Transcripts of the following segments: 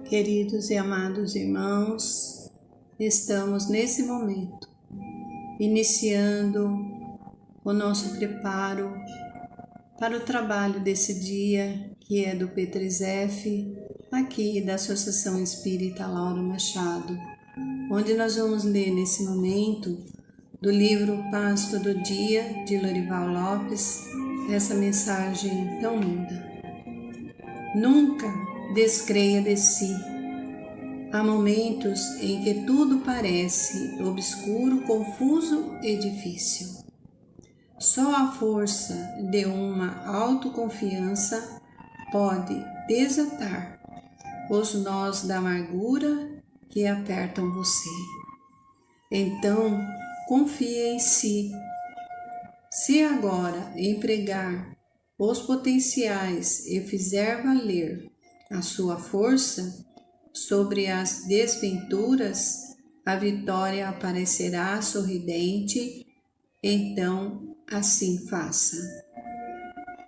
Queridos e amados irmãos, estamos nesse momento iniciando o nosso preparo para o trabalho desse dia, que é do P3F, aqui da Associação Espírita Lauro Machado, onde nós vamos ler nesse momento do livro Pasto do Dia, de Lorival Lopes, essa mensagem tão linda. Nunca descreia de si. Há momentos em que tudo parece obscuro, confuso e difícil. Só a força de uma autoconfiança pode desatar os nós da amargura que apertam você. Então, confie em si. Se agora empregar os potenciais e fizer valer a sua força sobre as desventuras, a vitória aparecerá sorridente. Então, assim faça.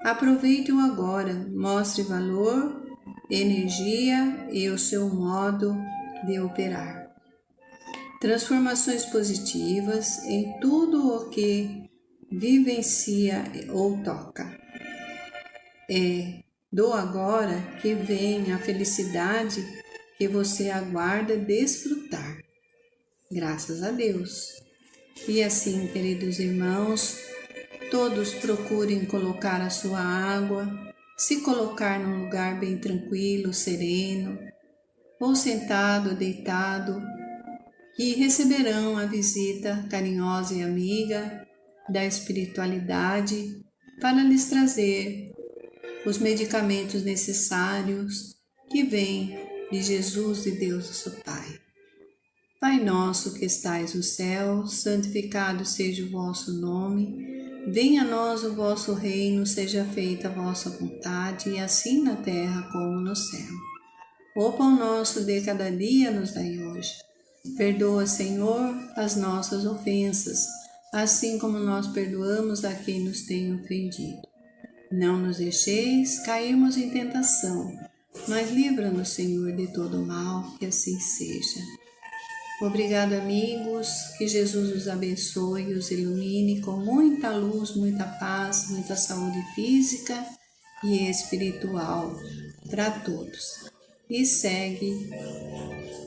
Aproveite-o agora, mostre valor, energia e o seu modo de operar. Transformações positivas em tudo o que vivencia ou toca. É do agora que vem a felicidade que você aguarda desfrutar. Graças a Deus. E assim, queridos irmãos, todos procurem colocar a sua água, se colocar num lugar bem tranquilo, sereno, ou sentado ou deitado, e receberão a visita carinhosa e amiga da espiritualidade para lhes trazer os medicamentos necessários que vêm de Jesus e Deus nosso Pai. Pai nosso que estais no céu, santificado seja o vosso nome. Venha a nós o vosso reino, seja feita a vossa vontade, assim na terra como no céu. O pão nosso de cada dia nos dai hoje. Perdoa, Senhor, as nossas ofensas, assim como nós perdoamos a quem nos tem ofendido. Não nos deixeis cairmos em tentação, mas livra-nos, Senhor, de todo mal, que assim seja. Obrigado, amigos, que Jesus os abençoe e os ilumine com muita luz, muita paz, muita saúde física e espiritual para todos. E segue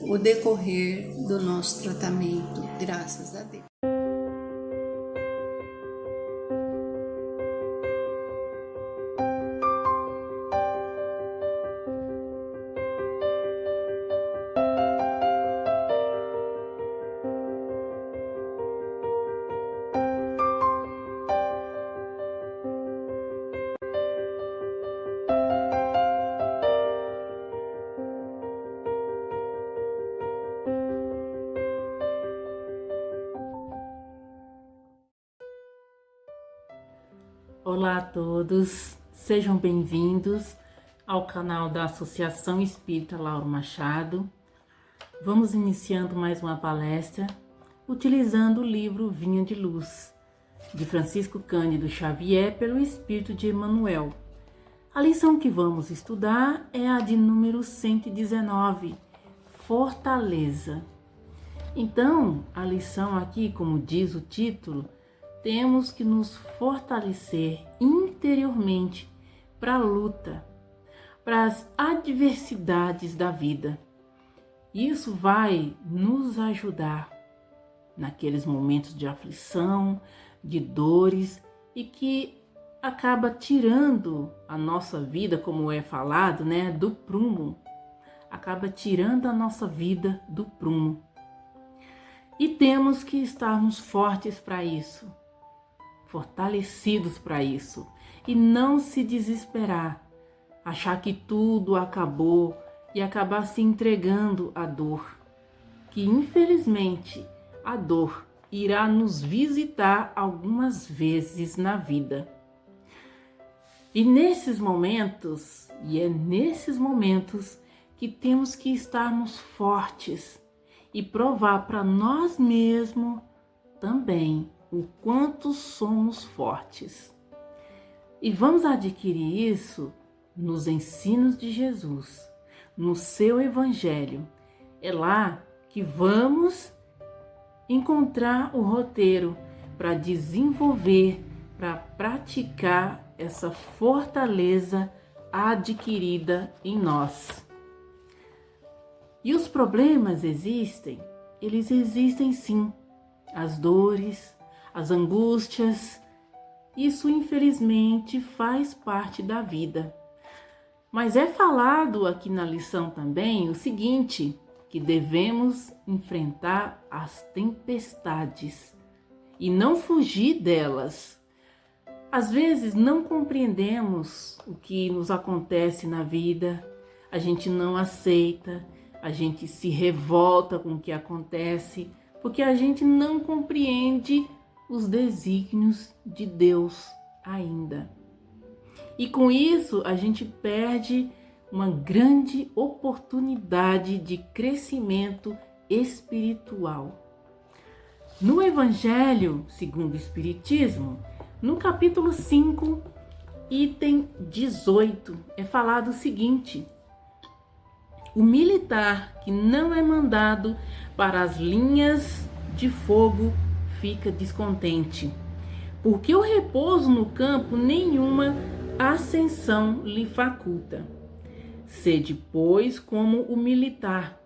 o decorrer do nosso tratamento, graças a Deus. Olá a todos, sejam bem-vindos ao canal da Associação Espírita Lauro Machado. Vamos iniciando mais uma palestra utilizando o livro Vinha de Luz, de Francisco Cândido Xavier, pelo Espírito de Emmanuel. A lição que vamos estudar é a de número 119, Fortaleza. Então, a lição aqui, como diz o título, temos que nos fortalecer interiormente para a luta, para as adversidades da vida. Isso vai nos ajudar naqueles momentos de aflição, de dores e que acaba tirando a nossa vida, como é falado, do prumo. Acaba tirando a nossa vida do prumo. E temos que estarmos fortes para isso. Fortalecidos para isso e não se desesperar, achar que tudo acabou e acabar se entregando à dor, que infelizmente a dor irá nos visitar algumas vezes na vida. E nesses momentos, é nesses momentos que temos que estarmos fortes e provar para nós mesmos também o quanto somos fortes. E vamos adquirir isso nos ensinos de Jesus, no seu Evangelho. É lá que vamos encontrar o roteiro para desenvolver, para praticar essa fortaleza adquirida em nós. E os problemas existem? Eles existem sim. As dores, as angústias, isso infelizmente faz parte da vida. Mas é falado aqui na lição também o seguinte, que devemos enfrentar as tempestades e não fugir delas. Às vezes não compreendemos o que nos acontece na vida, a gente não aceita, a gente se revolta com o que acontece, porque a gente não compreende os desígnios de Deus ainda. E com isso a gente perde uma grande oportunidade de crescimento espiritual. No Evangelho segundo o Espiritismo, no capítulo 5, item 18, é falado o seguinte: o militar que não é mandado para as linhas de fogo fica descontente, porque o repouso no campo nenhuma ascensão lhe faculta. Sede, pois, como o militar,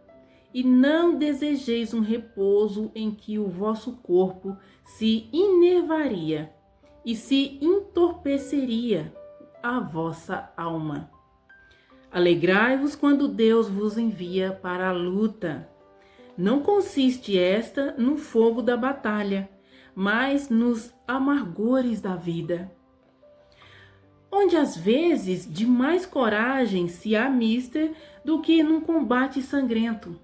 e não desejeis um repouso em que o vosso corpo se enervaria e se entorpeceria a vossa alma. Alegrai-vos quando Deus vos envia para a luta. Não consiste esta no fogo da batalha, mas nos amargores da vida, onde às vezes de mais coragem se há mister do que num combate sangrento.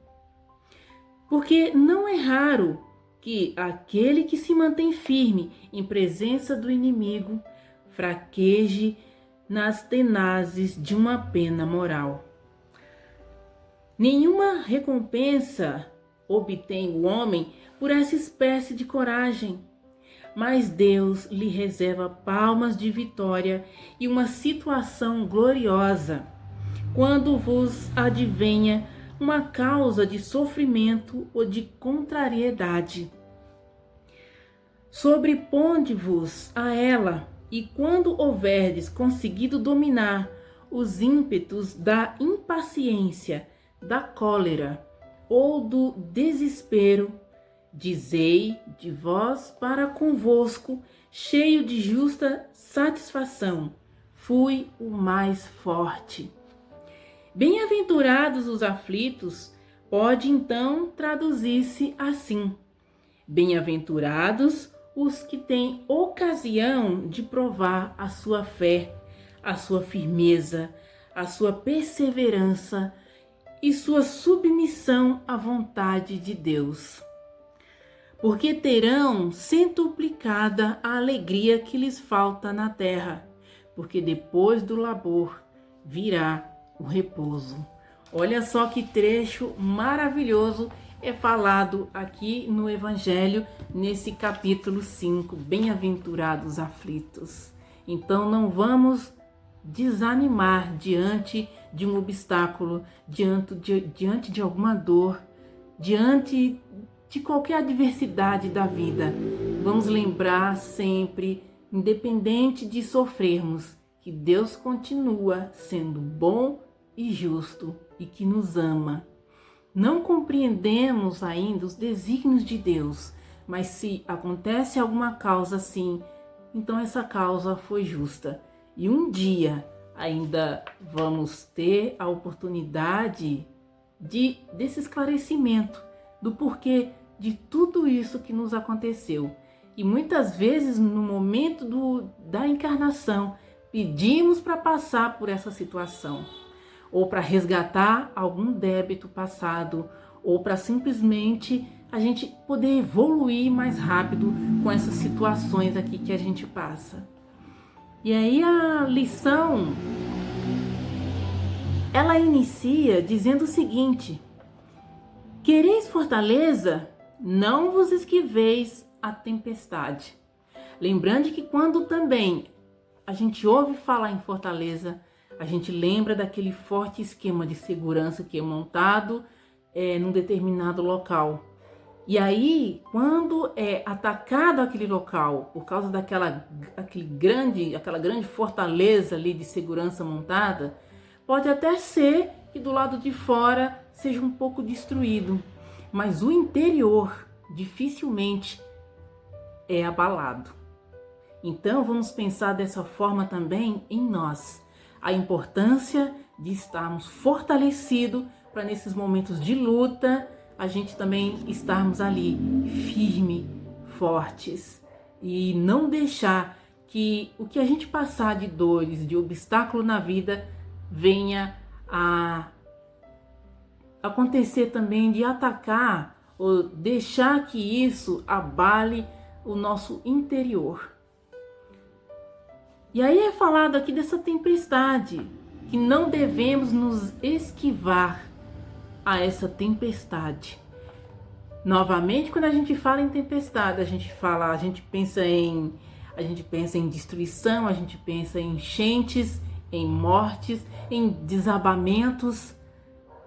Porque não é raro que aquele que se mantém firme em presença do inimigo fraqueje nas tenazes de uma pena moral. Nenhuma recompensa obtém o homem por essa espécie de coragem, mas Deus lhe reserva palmas de vitória e uma situação gloriosa quando vos advenha uma causa de sofrimento ou de contrariedade. Sobreponde-vos a ela, e quando houverdes conseguido dominar os ímpetos da impaciência, da cólera ou do desespero, dizei de vós para convosco, cheio de justa satisfação: fui o mais forte. Bem-aventurados os aflitos, pode então traduzir-se assim: bem-aventurados os que têm ocasião de provar a sua fé, a sua firmeza, a sua perseverança e sua submissão à vontade de Deus. Porque terão centuplicada a alegria que lhes falta na terra, porque depois do labor virá o repouso. Olha só que trecho maravilhoso é falado aqui no Evangelho, nesse capítulo 5, bem-aventurados aflitos. Então não vamos desanimar diante de um obstáculo, diante de alguma dor, diante de qualquer adversidade da vida. Vamos lembrar sempre, independente de sofrermos, que Deus continua sendo bom e justo e que nos ama. Não compreendemos ainda os desígnios de Deus, mas se acontece alguma causa assim, então essa causa foi justa. E um dia ainda vamos ter a oportunidade desse esclarecimento do porquê de tudo isso que nos aconteceu. E muitas vezes no momento da encarnação pedimos para passar por essa situação, ou para resgatar algum débito passado, ou para simplesmente a gente poder evoluir mais rápido com essas situações aqui que a gente passa. E aí a lição, ela inicia dizendo o seguinte: quereis fortaleza? Não vos esquiveis a tempestade. Lembrando que quando também a gente ouve falar em fortaleza, A gente lembra daquele forte esquema de segurança que é montado num determinado local. E aí, quando é atacado aquele local por causa daquela grande fortaleza ali de segurança montada, pode até ser que do lado de fora seja um pouco destruído, mas o interior dificilmente é abalado. Então, vamos pensar dessa forma também em nós. A importância de estarmos fortalecidos para nesses momentos de luta, a gente também estarmos ali firmes, fortes e não deixar que o que a gente passar de dores, de obstáculo na vida venha a acontecer também de atacar ou deixar que isso abale o nosso interior. E aí é falado aqui dessa tempestade, que não devemos nos esquivar a essa tempestade. Novamente, quando a gente fala em tempestade, a gente pensa em destruição, a gente pensa em enchentes, em mortes, em desabamentos.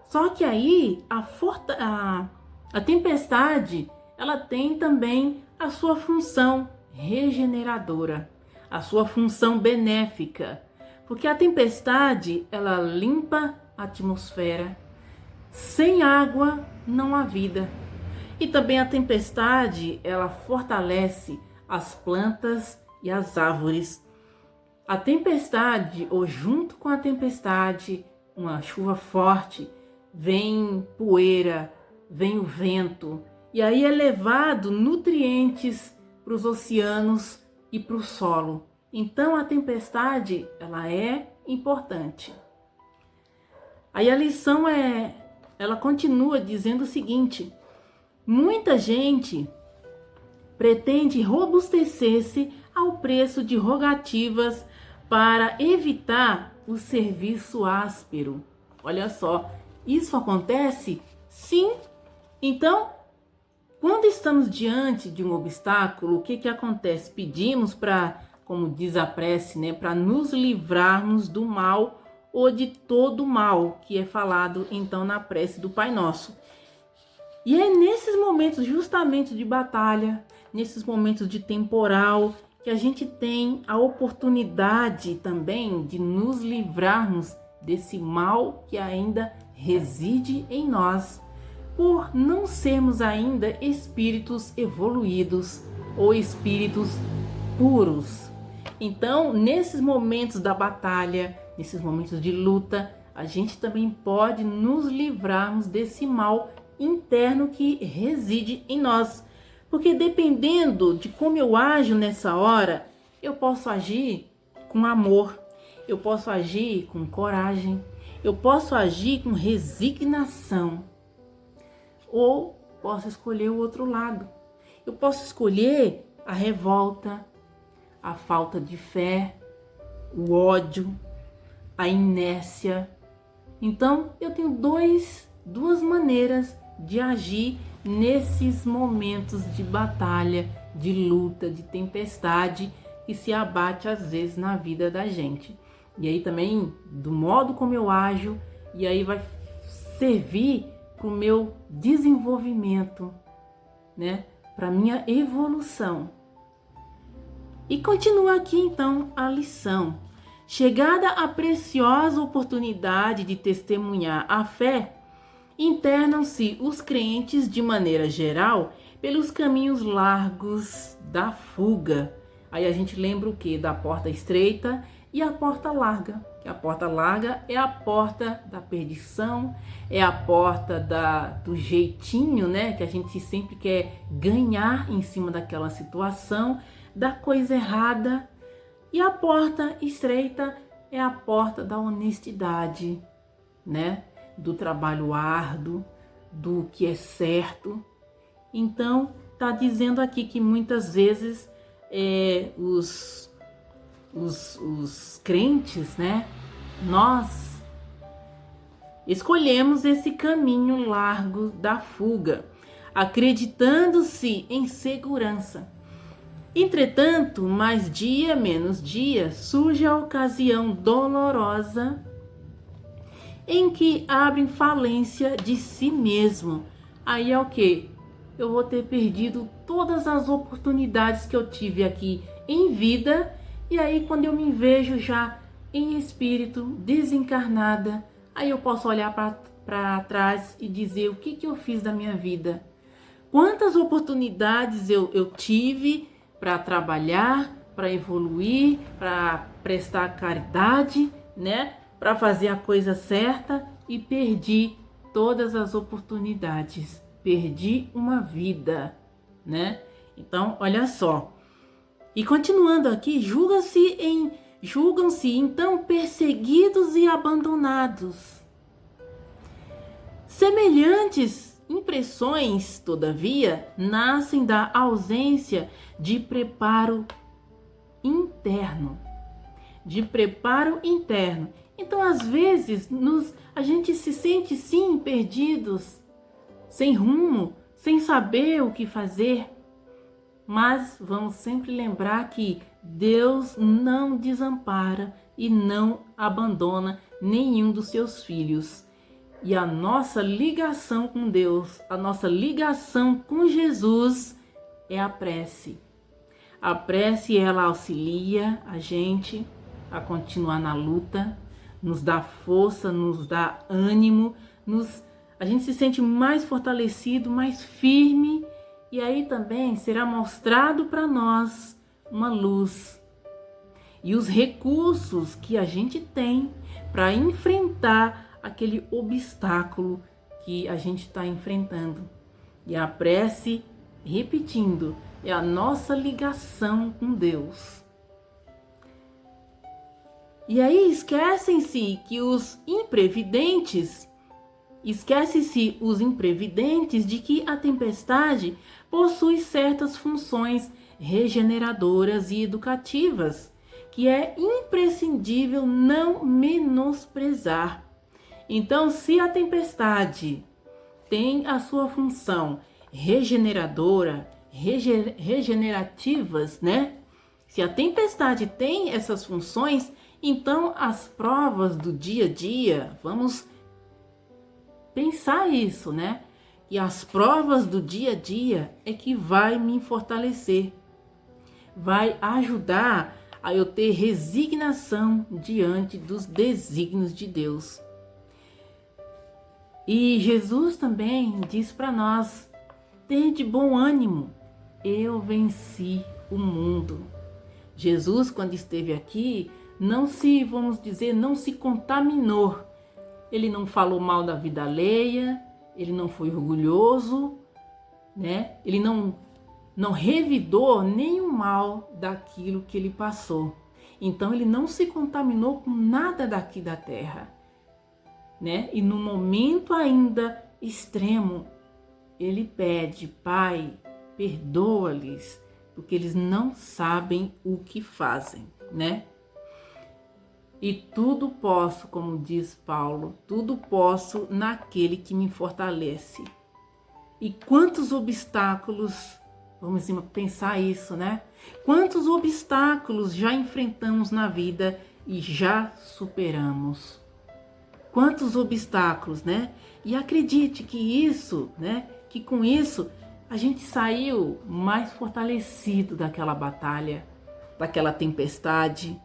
Só que aí a tempestade, ela tem também a sua função regeneradora, a sua função benéfica, porque a tempestade, ela limpa a atmosfera. Sem água não há vida. E também a tempestade, ela fortalece as plantas e as árvores. A tempestade, ou junto com a tempestade, uma chuva forte, vem poeira, vem o vento, e aí é levado nutrientes para os oceanos e para o solo. Então a tempestade, ela é importante. Aí a lição ela continua dizendo o seguinte: muita gente pretende robustecer-se ao preço de rogativas para evitar o serviço áspero. Olha só, isso acontece? Sim. Então, quando estamos diante de um obstáculo, o que acontece? Pedimos para, como diz a prece, né, para nos livrarmos do mal ou de todo mal, que é falado então na prece do Pai Nosso. E é nesses momentos justamente de batalha, nesses momentos de temporal, que a gente tem a oportunidade também de nos livrarmos desse mal que ainda reside em nós, por não sermos ainda espíritos evoluídos ou espíritos puros. Então, nesses momentos da batalha, nesses momentos de luta, a gente também pode nos livrarmos desse mal interno que reside em nós. Porque dependendo de como eu ajo nessa hora, eu posso agir com amor, eu posso agir com coragem, eu posso agir com resignação, ou posso escolher o outro lado. Eu posso escolher a revolta, a falta de fé, o ódio, a inércia. Então, eu tenho duas maneiras de agir nesses momentos de batalha, de luta, de tempestade que se abate às vezes na vida da gente. E aí também, do modo como eu ajo, e aí vai servir para o meu desenvolvimento, né? Para minha evolução. E continua aqui então a lição. Chegada a preciosa oportunidade de testemunhar a fé, internam-se os crentes de maneira geral pelos caminhos largos da fuga. Aí a gente lembra o quê? Da porta estreita e a porta larga. A porta larga é a porta da perdição, é a porta do jeitinho, né? Que a gente sempre quer ganhar em cima daquela situação, da coisa errada. E a porta estreita é a porta da honestidade, né? Do trabalho árduo, do que é certo. Então, tá dizendo aqui que muitas vezes os crentes, né? Nós escolhemos esse caminho largo da fuga, acreditando-se em segurança. Entretanto, mais dia menos dia, surge a ocasião dolorosa em que abrem falência de si mesmo. Aí é o que? Eu vou ter perdido todas as oportunidades que eu tive aqui em vida, e aí quando eu me vejo já em espírito, desencarnada, aí eu posso olhar para trás e dizer o que eu fiz da minha vida. Quantas oportunidades eu tive para trabalhar, para evoluir, para prestar caridade, né? Para fazer a coisa certa, e perdi todas as oportunidades. Perdi uma vida, né? Então, olha só. E continuando aqui, julgam-se então perseguidos e abandonados. Semelhantes impressões, todavia, nascem da ausência de preparo interno. Então, às vezes, a gente se sente sim perdidos, sem rumo, sem saber o que fazer. Mas vamos sempre lembrar que Deus não desampara e não abandona nenhum dos seus filhos. E a nossa ligação com Deus, a nossa ligação com Jesus é a prece. A prece, ela auxilia a gente a continuar na luta, nos dá força, nos dá ânimo, a gente se sente mais fortalecido, mais firme, e aí também será mostrado para nós uma luz. E os recursos que a gente tem para enfrentar aquele obstáculo que a gente está enfrentando. E a prece, repetindo, é a nossa ligação com Deus. E aí esquece-se os imprevidentes de que a tempestade possui certas funções regeneradoras e educativas, que é imprescindível não menosprezar. Então, se a tempestade tem a sua função regeneradora, regenerativas, né? Se a tempestade tem essas funções, então as provas do dia a dia, vamos pensar isso, né? E as provas do dia a dia é que vai me fortalecer, vai ajudar a eu ter resignação diante dos desígnios de Deus. E Jesus também diz para nós: tende bom ânimo, eu venci o mundo. Jesus, quando esteve aqui, não se contaminou. Ele não falou mal da vida alheia, ele não foi orgulhoso, né? Ele não revidou nenhum mal daquilo que ele passou. Então ele não se contaminou com nada daqui da terra, né? E no momento ainda extremo, ele pede: Pai, perdoa-lhes, porque eles não sabem o que fazem, né? E tudo posso, como diz Paulo, tudo posso naquele que me fortalece. E quantos obstáculos, vamos pensar isso, né? Quantos obstáculos já enfrentamos na vida e já superamos? Quantos obstáculos, né? E acredite que isso, né? Que com isso a gente saiu mais fortalecido daquela batalha, daquela tempestade.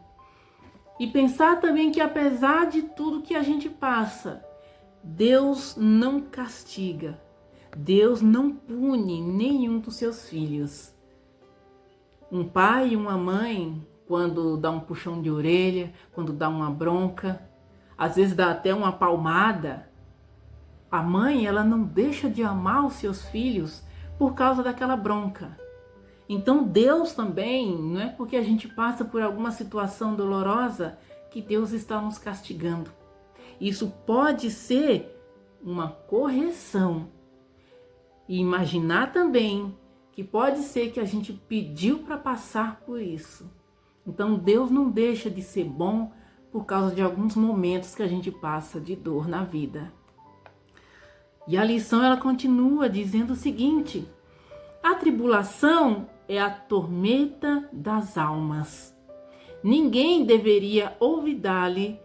E pensar também que apesar de tudo que a gente passa, Deus não castiga, Deus não pune nenhum dos seus filhos. Um pai e uma mãe, quando dá um puxão de orelha, quando dá uma bronca, às vezes dá até uma palmada, a mãe, ela não deixa de amar os seus filhos por causa daquela bronca. Então Deus também, não é porque a gente passa por alguma situação dolorosa que Deus está nos castigando. Isso pode ser uma correção. E imaginar também que pode ser que a gente pediu para passar por isso. Então Deus não deixa de ser bom por causa de alguns momentos que a gente passa de dor na vida. E a lição, ela continua dizendo o seguinte: a tribulação é a tormenta das almas. Ninguém deveria olvidar-lhe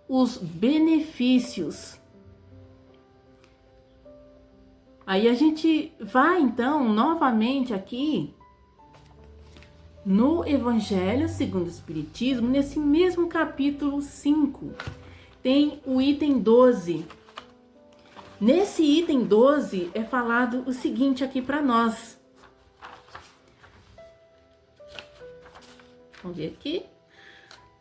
os benefícios. Aí a gente vai então novamente aqui no Evangelho segundo o Espiritismo, nesse mesmo capítulo 5, tem o item 12. Nesse item 12 é falado o seguinte aqui para nós. Vamos ver aqui.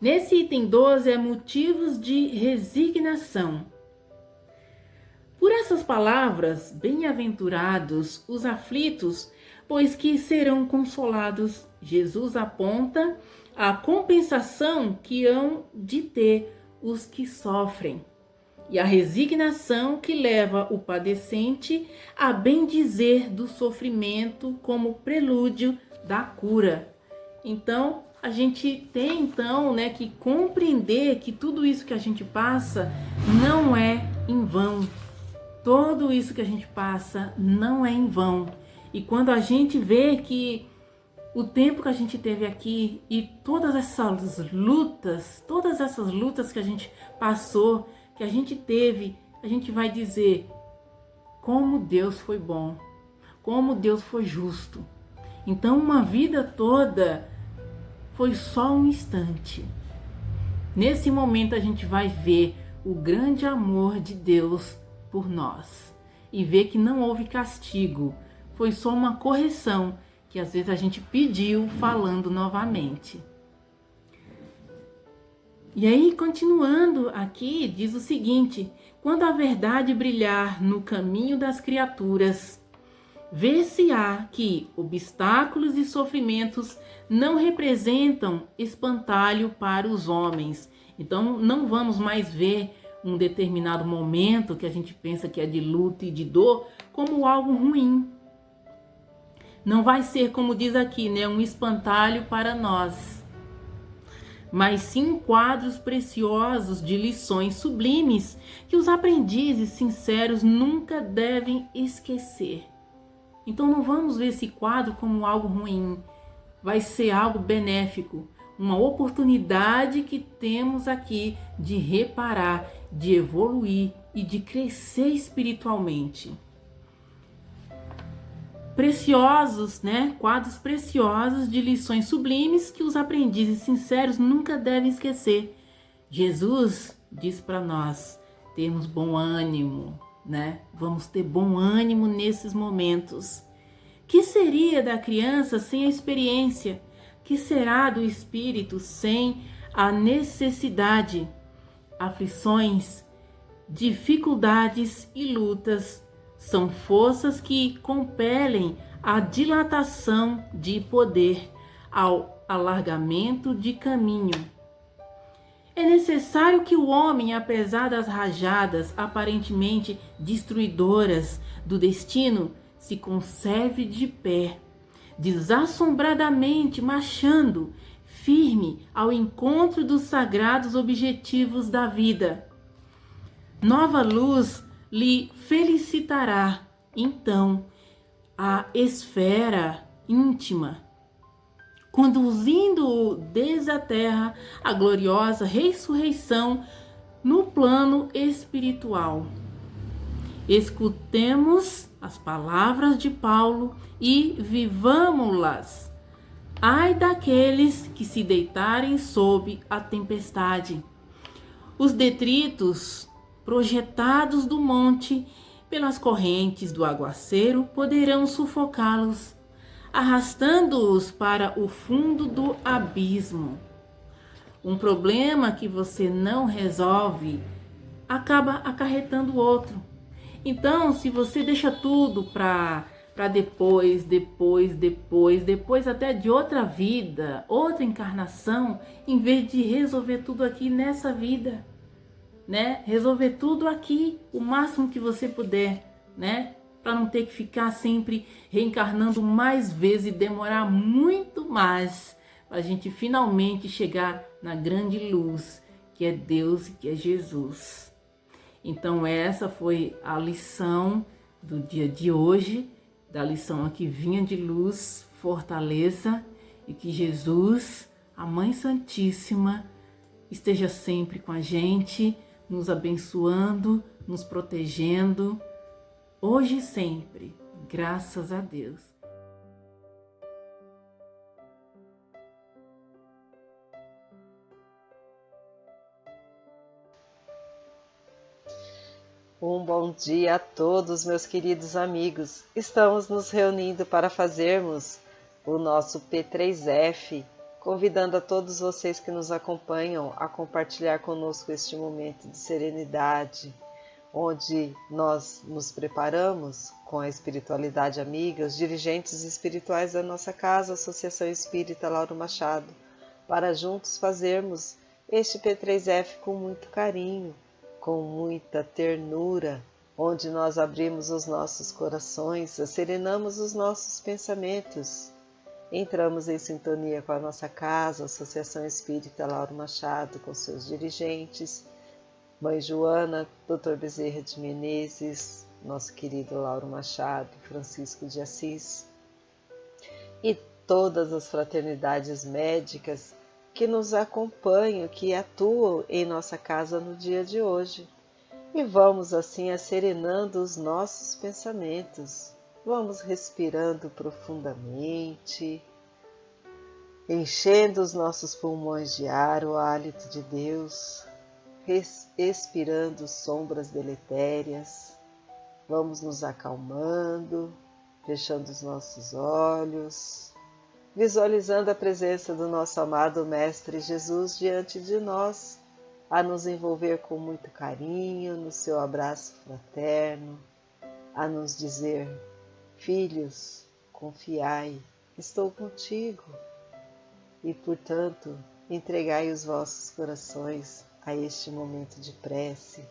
Nesse item 12 é motivos de resignação. Por essas palavras, bem-aventurados os aflitos, pois que serão consolados. Jesus aponta a compensação que hão de ter os que sofrem e a resignação que leva o padecente a bendizer do sofrimento como prelúdio da cura. Então, a gente tem que compreender que tudo isso que a gente passa não é em vão. Tudo isso que a gente passa não é em vão. E quando a gente vê que o tempo que a gente teve aqui e todas essas lutas que a gente passou, que a gente teve, a gente vai dizer como Deus foi bom, como Deus foi justo. Então uma vida toda foi só um instante. Nesse momento a gente vai ver o grande amor de Deus por nós e ver que não houve castigo, foi só uma correção que às vezes a gente pediu falando novamente. E aí, continuando aqui, diz o seguinte: quando a verdade brilhar no caminho das criaturas, ver-se-á que obstáculos e sofrimentos não representam espantalho para os homens. Então, não vamos mais ver um determinado momento que a gente pensa que é de luta e de dor como algo ruim. Não vai ser, como diz aqui, um espantalho para nós, mas sim quadros preciosos de lições sublimes que os aprendizes sinceros nunca devem esquecer. Então não vamos ver esse quadro como algo ruim, vai ser algo benéfico, uma oportunidade que temos aqui de reparar, de evoluir e de crescer espiritualmente. Preciosos, quadros preciosos de lições sublimes que os aprendizes sinceros nunca devem esquecer. Jesus diz para nós termos bom ânimo, Vamos ter bom ânimo nesses momentos. Que seria da criança sem a experiência? Que será do espírito sem a necessidade? Aflições, dificuldades e lutas são forças que compelem a dilatação de poder, ao alargamento de caminho. É necessário que o homem, apesar das rajadas aparentemente destruidoras do destino, se conserve de pé, desassombradamente marchando, firme ao encontro dos sagrados objetivos da vida. Nova luz lhe felicitará, então, a esfera íntima, conduzindo-o desde a terra à gloriosa ressurreição no plano espiritual. Escutemos as palavras de Paulo e vivamo-las. Ai daqueles que se deitarem sob a tempestade. Os detritos projetados do monte pelas correntes do aguaceiro poderão sufocá-los, arrastando-os para o fundo do abismo. Um problema que você não resolve acaba acarretando outro. Então, se você deixa tudo para depois até de outra vida, outra encarnação, em vez de resolver tudo aqui nessa vida, resolver tudo aqui, o máximo que você puder, para não ter que ficar sempre reencarnando mais vezes e demorar muito mais para a gente finalmente chegar na grande luz que é Deus e que é Jesus. Então essa foi a lição do dia de hoje, da lição aqui Vinha de Luz fortaleça e que Jesus, a Mãe Santíssima, esteja sempre com a gente, nos abençoando, nos protegendo, hoje e sempre, graças a Deus. Um bom dia a todos, meus queridos amigos. Estamos nos reunindo para fazermos o nosso P3F, convidando a todos vocês que nos acompanham a compartilhar conosco este momento de serenidade, onde nós nos preparamos com a espiritualidade amiga, os dirigentes espirituais da nossa casa, Associação Espírita Lauro Machado, para juntos fazermos este P3F com muito carinho, com muita ternura, onde nós abrimos os nossos corações, serenamos os nossos pensamentos. Entramos em sintonia com a nossa casa, Associação Espírita Lauro Machado, com seus dirigentes, Mãe Joana, Dr. Bezerra de Menezes, nosso querido Lauro Machado, Francisco de Assis, e todas as fraternidades médicas que nos acompanham, que atuam em nossa casa no dia de hoje. E vamos assim asserenando os nossos pensamentos. Vamos respirando profundamente, enchendo os nossos pulmões de ar, o hálito de Deus, expirando sombras deletérias. Vamos nos acalmando, fechando os nossos olhos, visualizando a presença do nosso amado Mestre Jesus diante de nós, a nos envolver com muito carinho no seu abraço fraterno, a nos dizer: filhos, confiai, estou contigo, e, portanto, entregai os vossos corações a este momento de prece,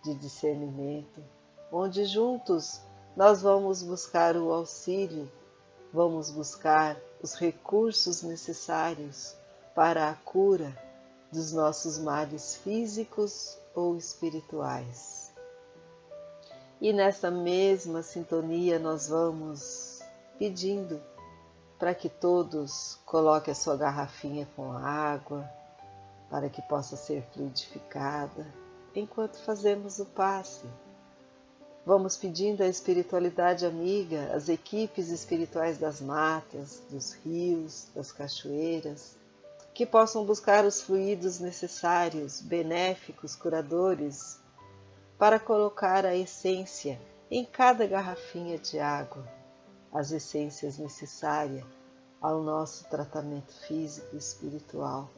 de discernimento, onde juntos nós vamos buscar o auxílio, vamos buscar os recursos necessários para a cura dos nossos males físicos ou espirituais. E nessa mesma sintonia nós vamos pedindo para que todos coloquem a sua garrafinha com água, para que possa ser fluidificada, enquanto fazemos o passe. Vamos pedindo à espiritualidade amiga, às equipes espirituais das matas, dos rios, das cachoeiras, que possam buscar os fluidos necessários, benéficos, curadores, para colocar a essência em cada garrafinha de água, as essências necessárias ao nosso tratamento físico e espiritual.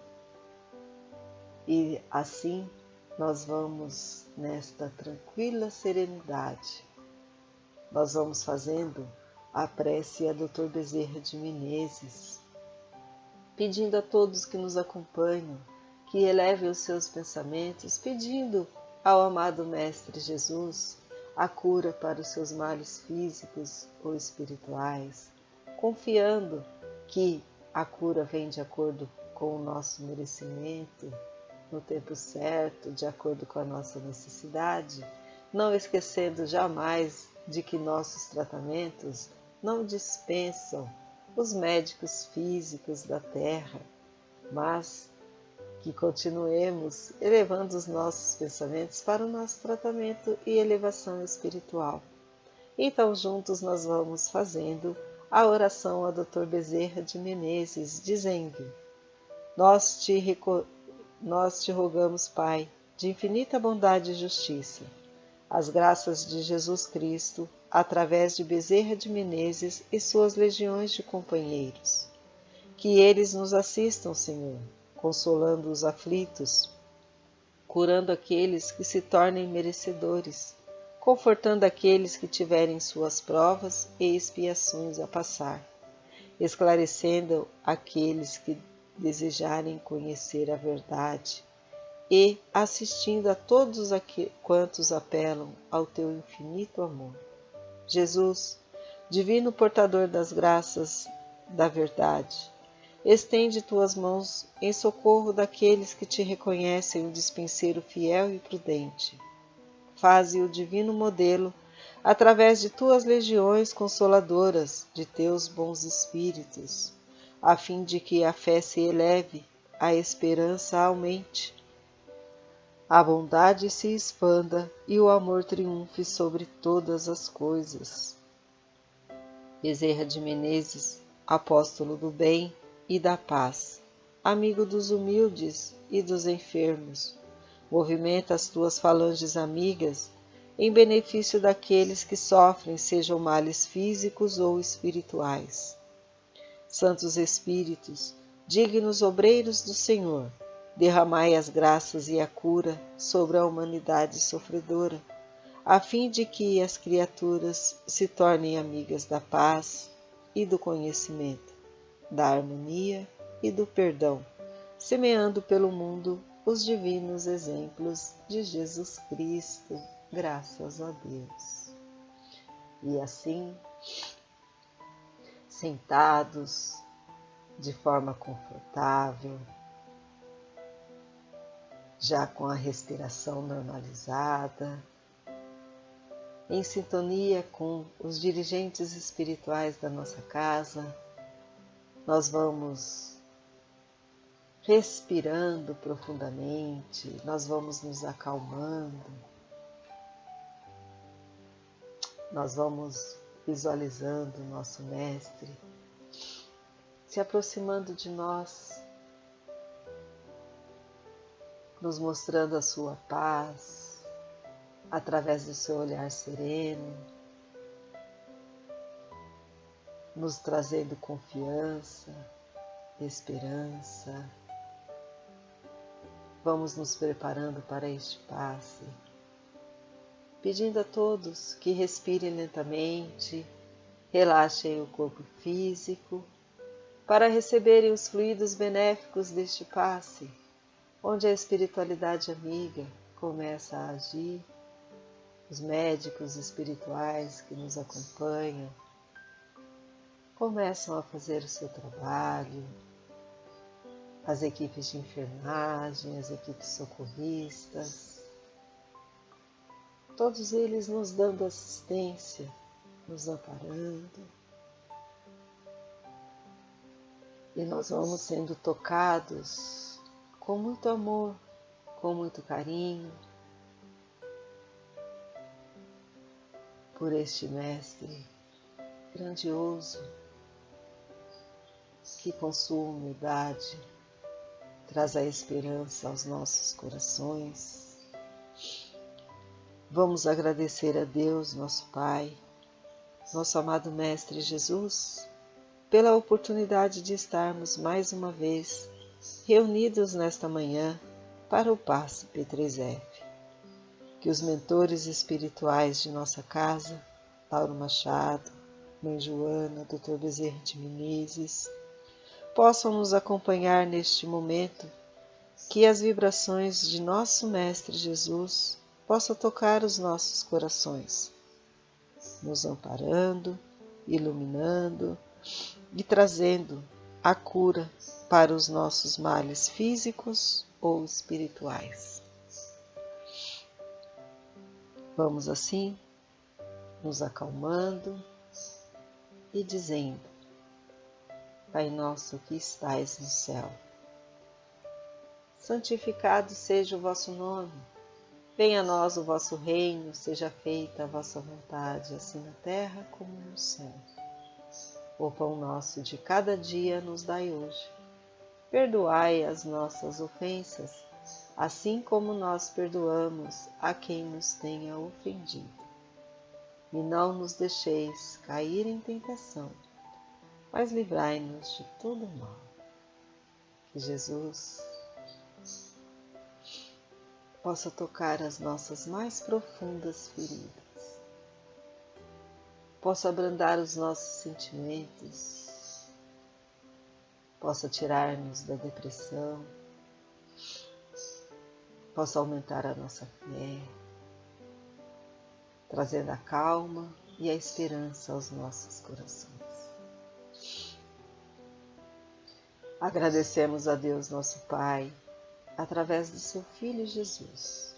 E assim nós vamos nesta tranquila serenidade. Nós vamos fazendo a prece a Dr. Bezerra de Menezes, pedindo a todos que nos acompanham que elevem os seus pensamentos, pedindo ao amado Mestre Jesus a cura para os seus males físicos ou espirituais, confiando que a cura vem de acordo com o nosso merecimento, no tempo certo, de acordo com a nossa necessidade, não esquecendo jamais de que nossos tratamentos não dispensam os médicos físicos da Terra, mas que continuemos elevando os nossos pensamentos para o nosso tratamento e elevação espiritual. Então, juntos nós vamos fazendo a oração a Dr. Bezerra de Menezes, dizendo: Nós te rogamos, Pai, de infinita bondade e justiça, as graças de Jesus Cristo, através de Bezerra de Menezes e suas legiões de companheiros. Que eles nos assistam, Senhor, consolando os aflitos, curando aqueles que se tornem merecedores, confortando aqueles que tiverem suas provas e expiações a passar, esclarecendo aqueles que desejarem conhecer a verdade e assistindo a todos quantos apelam ao teu infinito amor. Jesus, divino portador das graças da verdade, estende tuas mãos em socorro daqueles que te reconhecem o dispenseiro fiel e prudente. Faze o divino modelo através de tuas legiões consoladoras, de teus bons espíritos, a fim de que a fé se eleve, a esperança aumente, a bondade se expanda e o amor triunfe sobre todas as coisas. Bezerra de Menezes, apóstolo do bem e da paz, amigo dos humildes e dos enfermos, movimenta as tuas falanges amigas em benefício daqueles que sofrem, sejam males físicos ou espirituais. Santos Espíritos, dignos obreiros do Senhor, derramai as graças e a cura sobre a humanidade sofredora, a fim de que as criaturas se tornem amigas da paz e do conhecimento, da harmonia e do perdão, semeando pelo mundo os divinos exemplos de Jesus Cristo, graças a Deus. E assim, sentados de forma confortável, já com a respiração normalizada, em sintonia com os dirigentes espirituais da nossa casa, nós vamos respirando profundamente, nós vamos nos acalmando, nós vamos visualizando o nosso Mestre se aproximando de nós, nos mostrando a sua paz através do seu olhar sereno, nos trazendo confiança, esperança. Vamos nos preparando para este passe, pedindo a todos que respirem lentamente, relaxem o corpo físico, para receberem os fluidos benéficos deste passe, onde a espiritualidade amiga começa a agir, os médicos espirituais que nos acompanham começam a fazer o seu trabalho, as equipes de enfermagem, as equipes socorristas, todos eles nos dando assistência, nos amparando. E nós vamos sendo tocados com muito amor, com muito carinho, por este Mestre grandioso, que com sua humildade traz a esperança aos nossos corações. Vamos agradecer a Deus, nosso Pai, nosso amado Mestre Jesus, pela oportunidade de estarmos mais uma vez reunidos nesta manhã para o passe P3F. Que os mentores espirituais de nossa casa, Lauro Machado, Mãe Joana, Dr. Bezerra de Menezes, possam nos acompanhar neste momento, que as vibrações de nosso Mestre Jesus possam tocar os nossos corações, nos amparando, iluminando e trazendo a cura para os nossos males físicos ou espirituais. Vamos assim, nos acalmando e dizendo: Pai nosso que estais no céu, santificado seja o vosso nome, venha a nós o vosso reino, seja feita a vossa vontade, assim na terra como no céu. O pão nosso de cada dia nos dai hoje. Perdoai as nossas ofensas, assim como nós perdoamos a quem nos tenha ofendido. E não nos deixeis cair em tentação, mas livrai-nos de todo mal. Que Jesus possa tocar as nossas mais profundas feridas, possa abrandar os nossos sentimentos, possa tirar-nos da depressão, possa aumentar a nossa fé, trazendo a calma e a esperança aos nossos corações. Agradecemos a Deus nosso Pai, através do seu Filho Jesus,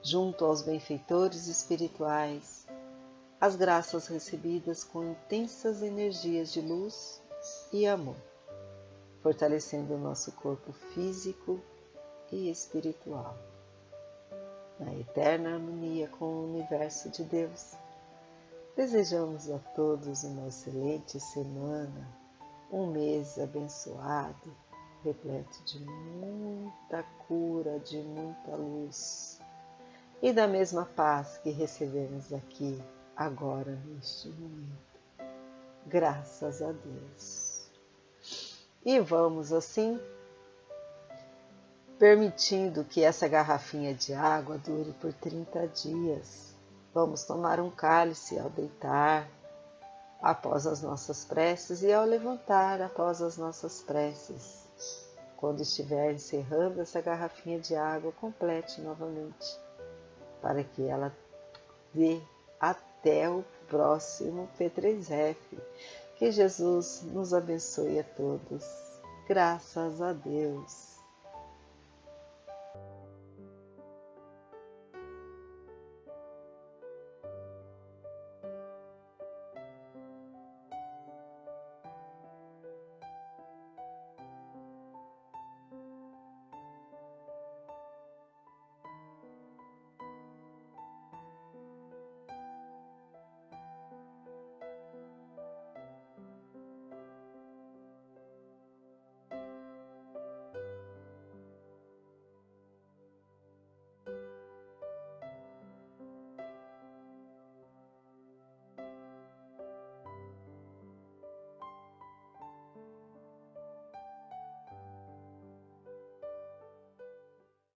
junto aos benfeitores espirituais, as graças recebidas com intensas energias de luz e amor, fortalecendo o nosso corpo físico e espiritual. Na eterna harmonia com o universo de Deus, desejamos a todos uma excelente semana, um mês abençoado, repleto de muita cura, de muita luz e da mesma paz que recebemos aqui, agora, neste momento. Graças a Deus. E vamos assim, permitindo que essa garrafinha de água dure por 30 dias. Vamos tomar um cálice ao deitar, após as nossas preces, e ao levantar, após as nossas preces. Quando estiver encerrando essa garrafinha de água, complete novamente, para que ela dê até o próximo P3F. Que Jesus nos abençoe a todos. Graças a Deus.